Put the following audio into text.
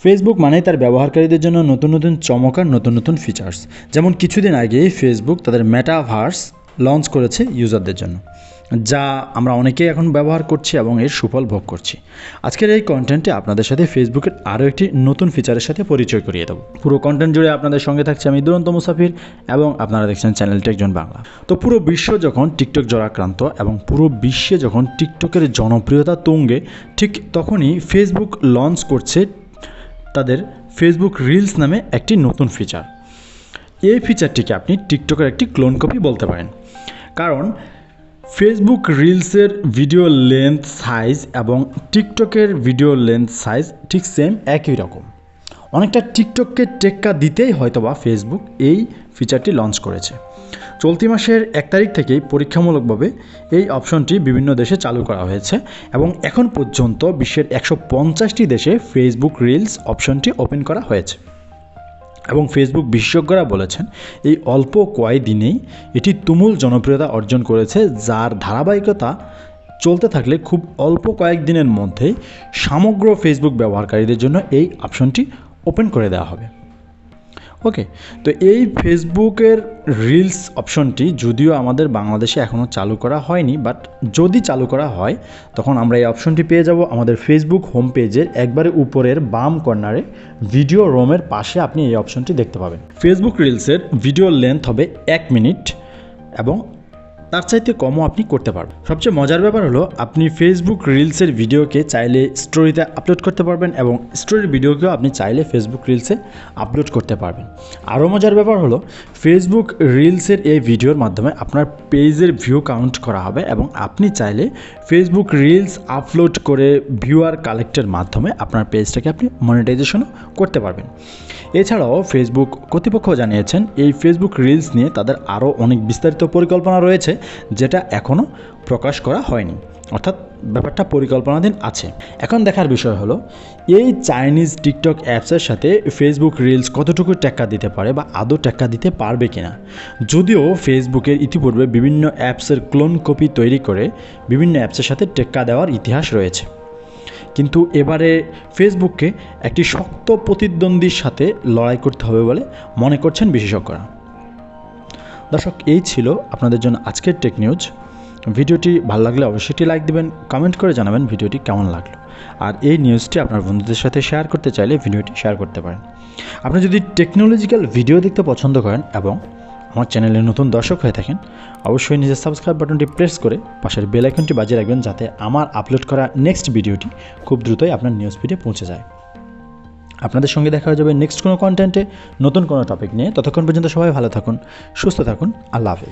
Facebook মানেই তার ব্যবহারকারীদের জন্য নতুন নতুন চমক আর নতুন নতুন ফিচার্স। যেমন কিছুদিন আগেই ফেসবুক তাদের মেটাভার্স লঞ্চ করেছে ইউজারদের জন্য, যা আমরা অনেকেই এখন ব্যবহার করছি এবং এর সুফল ভোগ করছি। আজকের এই কন্টেন্টে আপনাদের সাথে ফেসবুকের আরও একটি নতুন ফিচারের সাথে পরিচয় করিয়ে দেবো। পুরো কন্টেন্ট জুড়ে আপনাদের সঙ্গে থাকছে আমি দুরন্ত মুসাফির এবং আপনারা দেখছেন চ্যানেলটি একজন বাংলা। তো পুরো বিশ্ব যখন টিকটক জরাক্রান্ত এবং পুরো বিশ্বে যখন টিকটকের জনপ্রিয়তা তুঙ্গে, ঠিক তখনই ফেসবুক লঞ্চ করছে তাদের ফেসবুক রিলস নামে একটি নতুন ফিচার। এই ফিচারটিকে আপনি টিকটকের একটি ক্লোন কপি বলতে পারেন, কারণ ফেসবুক রিলসের ভিডিও লেন্থ সাইজ এবং টিকটকের ভিডিও লেন্থ সাইজ ঠিক সেম একই রকম। অনেকটা টিকটককে টেক্কা দিতেই হয়তোবা ফেসবুক এই ফিচারটি লঞ্চ করেছে। চলতি মাসের 1 তারিখ থেকেই পরীক্ষামূলকভাবে এই অপশনটি বিভিন্ন দেশে চালু করা হয়েছে এবং এখন পর্যন্ত বিশ্বের 150টি দেশে ফেসবুক রিলস অপশনটি ওপেন করা হয়েছে। এবং ফেসবুক বিশেষজ্ঞরা বলেছেন এই অল্প কয়েকদিনেই এটি তুমুল জনপ্রিয়তা অর্জন করেছে, যার ধারাবাহিকতা চলতে থাকলে খুব অল্প কয়েকদিনের মধ্যেই সমগ্র ফেসবুক ব্যবহারকারীদের জন্য এই অপশনটি ওপেন করে দেওয়া হবে। ওকে, তো এই ফেসবুকের রিলস অপশনটি যদিও আমাদের বাংলাদেশে এখনও চালু করা হয়নি, বাট যদি চালু করা হয় তখন আমরা এই অপশনটি পেয়ে যাব আমাদের ফেসবুক হোম পেজের একবারে উপরের বাম কর্নারে ভিডিও রোমের পাশে আপনি এই অপশনটি দেখতে পাবেন। ফেসবুক রিলসের ভিডিও লেন্থ হবে 1 মিনিট এবং তার চাইতে কমও আপনি করতে পারবেন। সবচেয়ে মজার ব্যাপার হলো আপনি ফেসবুক রিলসের ভিডিওকে চাইলে স্টোরিতে আপলোড করতে পারবেন এবং স্টোরির ভিডিওকেও আপনি চাইলে ফেসবুক রিলসে আপলোড করতে পারবেন। আরও মজার ব্যাপার হলো ফেসবুক রিলসের এই ভিডিওর মাধ্যমে আপনার পেজের ভিউ কাউন্ট করা হবে এবং আপনি চাইলে ফেসবুক রিলস আপলোড করে ভিউয়ার কালেক্টের মাধ্যমে আপনার পেজটাকে আপনি মনিটাইজেশনও করতে পারবেন। এছাড়াও ফেসবুক কর্তৃপক্ষ জানিয়েছেন এই ফেসবুক রিলস নিয়ে তাদের আরও অনেক বিস্তারিত পরিকল্পনা রয়েছে, যেটা এখনও প্রকাশ করা হয়নি, অর্থাৎ ব্যাপারটা পরিকল্পনাধীন আছে। এখন দেখার বিষয় হলো এই চাইনিজ টিকটক অ্যাপসের সাথে ফেসবুক রিলস কতটুকু টেক্কা দিতে পারে বা আদৌ টেক্কা দিতে পারবে কিনা। যদিও ফেসবুকের ইতিপূর্বে বিভিন্ন অ্যাপসের ক্লোন কপি তৈরি করে বিভিন্ন অ্যাপসের সাথে টেক্কা দেওয়ার ইতিহাস রয়েছে, কিন্তু এবারে ফেসবুককে একটি শক্ত প্রতিদ্বন্দ্বীর সাথে লড়াই করতে হবে বলে মনে করছেন বিশেষজ্ঞরা। দর্শক, এই ছিল আপনাদের জন্য আজকের টেক নিউজ। ভিডিওটি ভালো লাগলে অবশ্যই একটি লাইক দেবেন, কমেন্ট করে জানাবেন ভিডিওটি কেমন লাগলো। আর এই নিউজটি আপনার বন্ধুদের সাথে শেয়ার করতে চাইলে ভিডিওটি শেয়ার করতে পারেন। আপনি যদি টেকনোলজিক্যাল ভিডিও দেখতে পছন্দ করেন এবং আমার চ্যানেলে নতুন দর্শক হয়ে থাকেন, অবশ্যই নিজের সাবস্ক্রাইব বাটনটি প্রেস করে পাশের বেল আইকনটি বাজিয়ে রাখবেন, যাতে আমার আপলোড করা নেক্সট ভিডিওটি খুব দ্রুতই আপনার নিউজ ফিডে পৌঁছে যায়। আপনাদের সঙ্গে দেখা হয়ে যাবে নেক্সট কোনো কন্টেন্টে নতুন কোনো টপিক নিয়ে। ততক্ষণ পর্যন্ত সবাই ভালো থাকুন, সুস্থ থাকুন। আল্লাহ হাফেজ।